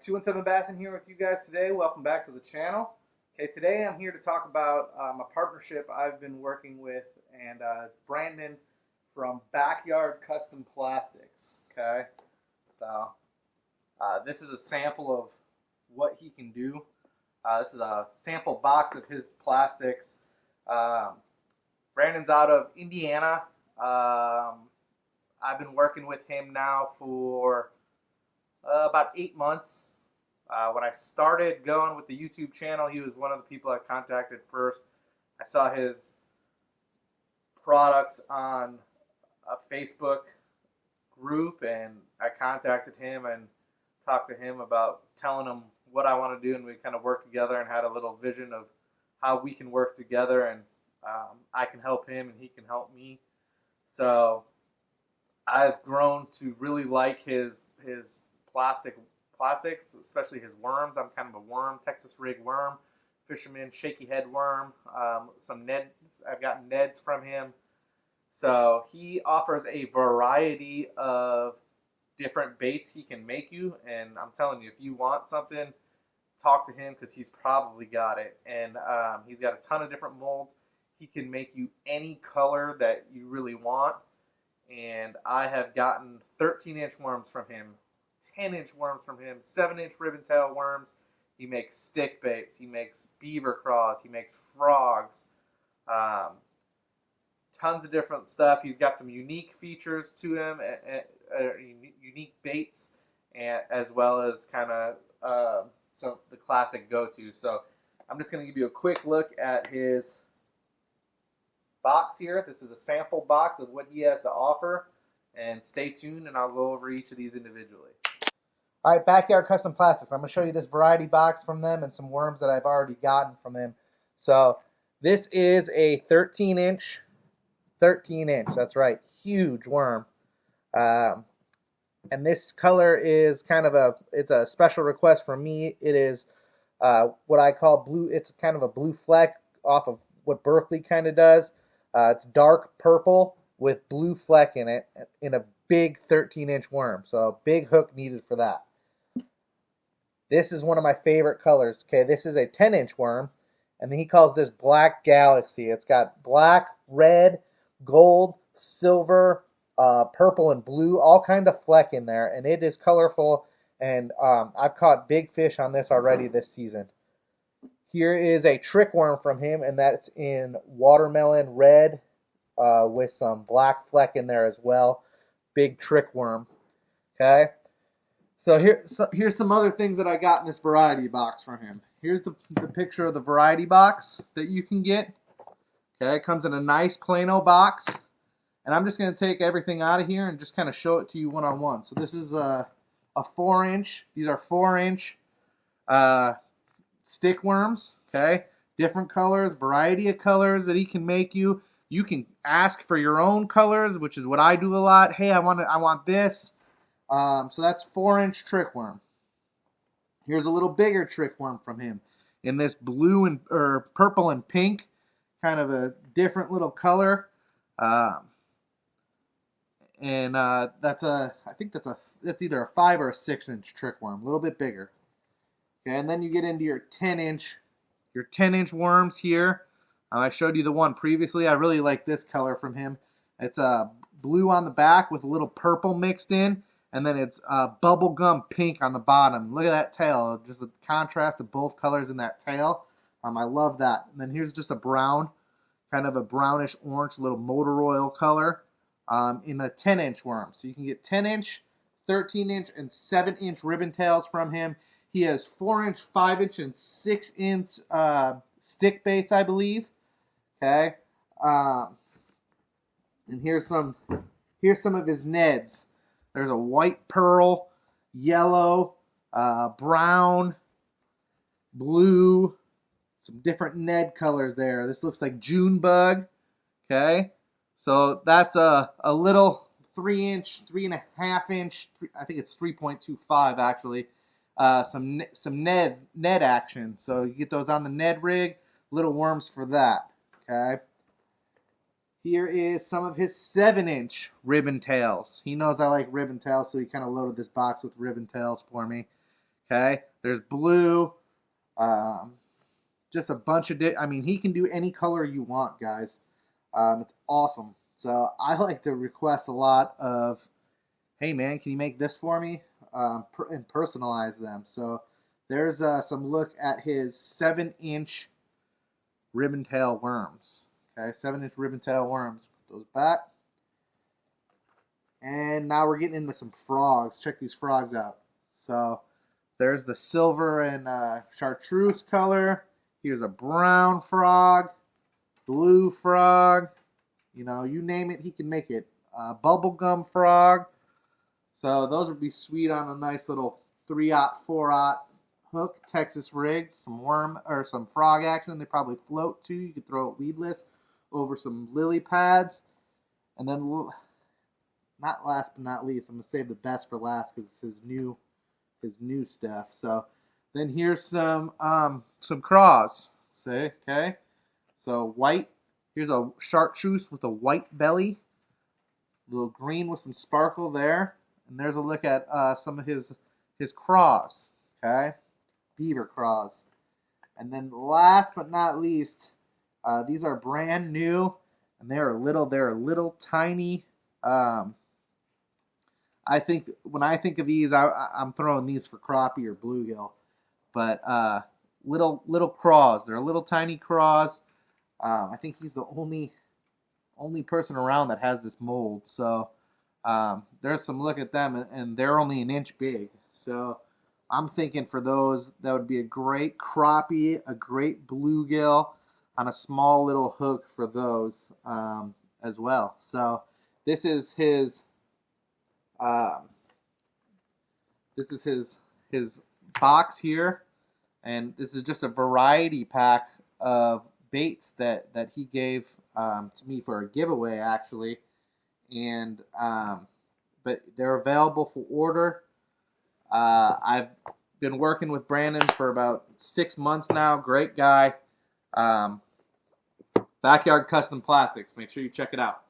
217 Bassin here with you guys today. Welcome back to the channel. Okay, today I'm here to talk about a partnership I've been working with, and it's Brandon from Backyard Custom Plastics. Okay, so this is a sample of what he can do. This is a sample box of his plastics. Um, Brandon's out of Indiana. I've been working with him now for about 8 months. When I started going with the YouTube channel, he was one of the people I contacted first. I saw his products on a Facebook group, and I contacted him and talked to him about telling him what I want to do, and we kind of worked together and had a little vision of how we can work together, and I can help him and he can help me. So I've grown to really like his plastics, especially his worms. I'm kind of a worm, Texas rig worm, fisherman, shaky head worm. Some Ned, I've gotten Neds from him. So he offers a variety of different baits he can make you, and I'm telling you, if you want something, talk to him because he's probably got it. And he's got a ton of different molds. He can make you any color that you really want. And I have gotten 13-inch worms from him, 10-inch worms from him, 7-inch ribbon tail worms. He makes stick baits. He makes beaver craws. He makes frogs. Tons of different stuff. He's got some unique features to him, unique baits, and as well as kind of some the classic go-to. So I'm just going to give you a quick look at his box here. This is a sample box of what he has to offer, and stay tuned and I'll go over each of these individually. All right, Backyard Custom Plastics. I'm going to show you this variety box from them and some worms that I've already gotten from them. So this is a 13 inch, that's right, huge worm. And this color is kind of it's a special request from me. It is what I call blue. It's kind of a blue fleck off of what Berkley kind of does. It's dark purple with blue fleck in it in a big 13-inch worm. So big hook needed for that. This is one of my favorite colors. Okay, this is a 10-inch worm, and he calls this Black Galaxy. It's got black, red, gold, silver, purple, and blue, all kind of fleck in there, and it is colorful. And I've caught big fish on this already this season. Here is a trick worm from him, and that's in watermelon red with some black fleck in there as well. Big trick worm. Okay. So here's some other things that I got in this variety box from him. Here's the picture of the variety box that you can get. Okay, it comes in a nice Plano box. And I'm just going to take everything out of here and just kind of show it to you one-on-one. So this is a 4-inch. These are 4-inch stick worms. Okay, different colors, variety of colors that he can make you. You can ask for your own colors, which is what I do a lot. Hey, I want this. So that's 4-inch trick worm. Here's a little bigger trick worm from him in this blue or purple and pink, kind of a different little color. And that's I think that's either a 5 or a 6-inch trick worm, a little bit bigger. Okay, and then you get into your 10-inch worms here. I showed you the one previously. I really like this color from him. It's blue on the back with a little purple mixed in, and then it's bubblegum pink on the bottom. Look at that tail, just the contrast of both colors in that tail. I love that. And then here's just a brown, kind of a brownish orange, little motor oil color in a 10-inch worm. So you can get 10-inch, 13-inch, and 7-inch ribbon tails from him. He has 4-inch, 5-inch, and 6-inch stick baits, I believe. Okay, and here's some of his Neds. There's a white pearl, yellow, brown, blue, some different Ned colors there. This looks like June bug. Okay, so that's a little 3-inch, 3.5-inch. I think it's 3.25 actually. Some Ned action. So you get those on the Ned rig. Little worms for that. Okay. Here is some of his 7-inch ribbon tails. He knows I like ribbon tails, so he kind of loaded this box with ribbon tails for me. Okay, there's blue. Just a bunch of I mean, he can do any color you want, guys. It's awesome. So I like to request a lot of, hey man, can you make this for me? And personalize them. So there's some look at his 7-inch ribbon tail worms. Okay, 7-inch ribbon tail worms. Put those back. And now we're getting into some frogs. Check these frogs out. So there's the silver and chartreuse color. Here's a brown frog, blue frog. You know, you name it, he can make it. Bubblegum frog. So those would be sweet on a nice little 3/0, 4/0 hook, Texas rigged. Some worm or some frog action. They probably float too. You could throw it weedless over some lily pads. And then, not last but not least, I'm gonna save the best for last because it's his new stuff. So then here's some craws. See, okay. So white. Here's a chartreuse with a white belly. A little green with some sparkle there. And there's a look at some of his craws. Okay, beaver craws. And then last but not least, these are brand new, and they're little tiny. I think when I think of these, I'm throwing these for crappie or bluegill, but little craws. They're little tiny craws. I think he's the only person around that has this mold. So there's some look at them, and they're only 1 inch big. So I'm thinking for those, that would be a great crappie, a great bluegill on a small little hook for those as well. So this is his his box here, and this is just a variety pack of baits that he gave to me for a giveaway actually, and but they're available for order. I've been working with Brandon for about 6 months now. Great guy. Backyard Custom Plastics. Make sure you check it out.